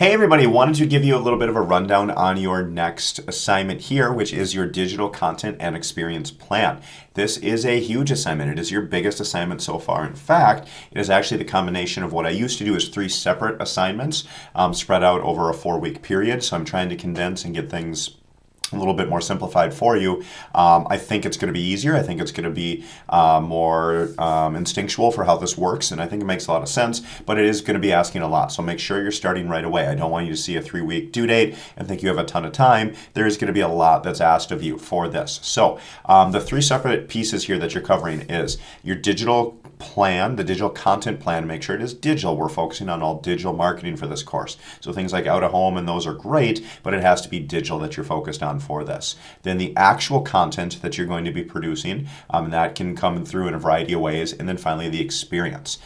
Hey everybody, wanted to give you a little bit of a rundown on your next assignment here, which is your digital content and experience plan. This is a huge assignment. It is your biggest assignment so far. In fact, it is actually the combination of what I used to do as three separate assignments spread out over a 4-week period. So I'm trying to condense and get things a little bit more simplified for you. I think it's going to be easier. I think it's going to be more instinctual for how this works, and I think it makes a lot of sense, but it is going to be asking a lot. So make sure you're starting right away. I don't want you to see a 3-week due date and think you have a ton of time. There is going to be a lot that's asked of you for this. So the three separate pieces here that you're covering is your digital plan, the digital content plan. Make sure it is digital. We're focusing on all digital marketing for this course. So things like out of home and those are great, but it has to be digital that you're focused on for this. Then the actual content that you're going to be producing, and that can come through in a variety of ways. And then finally, the experience.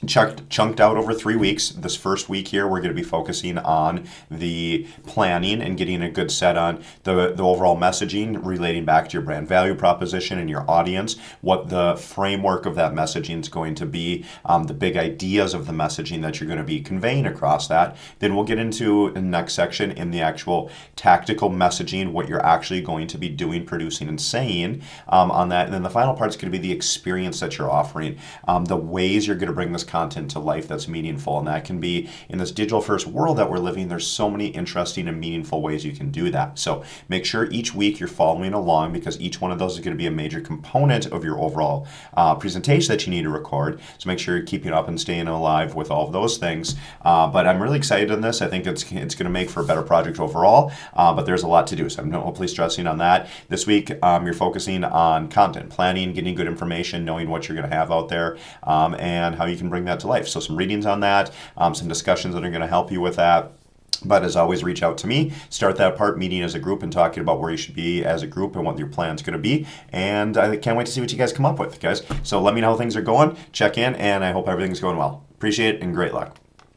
Chunked out over 3 weeks. This first week here, we're going to be focusing on the planning and getting a good set on the overall messaging relating back to your brand value proposition and your audience, what the framework of that messaging is going to be, the big ideas of the messaging that you're going to be conveying across that. Then we'll get into the next section in the actual tactical messaging, what you're actually going to be doing, producing, and saying on that. And then the final part is going to be the experience that you're offering, the ways you're going to bring this content to life that's meaningful. And that can be in this digital first world that we're living. There's so many interesting and meaningful ways you can do that. So make sure each week you're following along, because each one of those is going to be a major component of your overall presentation that you need to record. So make sure you're keeping up and staying alive with all of those things. But I'm really excited on this. I think it's going to make for a better project overall, but there's a lot to do. So I'm hopefully stressing on that. This week, you're focusing on content, planning, getting good information, knowing what you're going to have out there, and how you can bring that to life. So some readings on that, some discussions that are going to help you with that. But as always, reach out to me, start that part meeting as a group and talking about where you should be as a group and what your plan's going to be. And I can't wait to see what you guys come up with, guys. So let me know how things are going, check in, and I hope everything's going well. Appreciate it and great luck.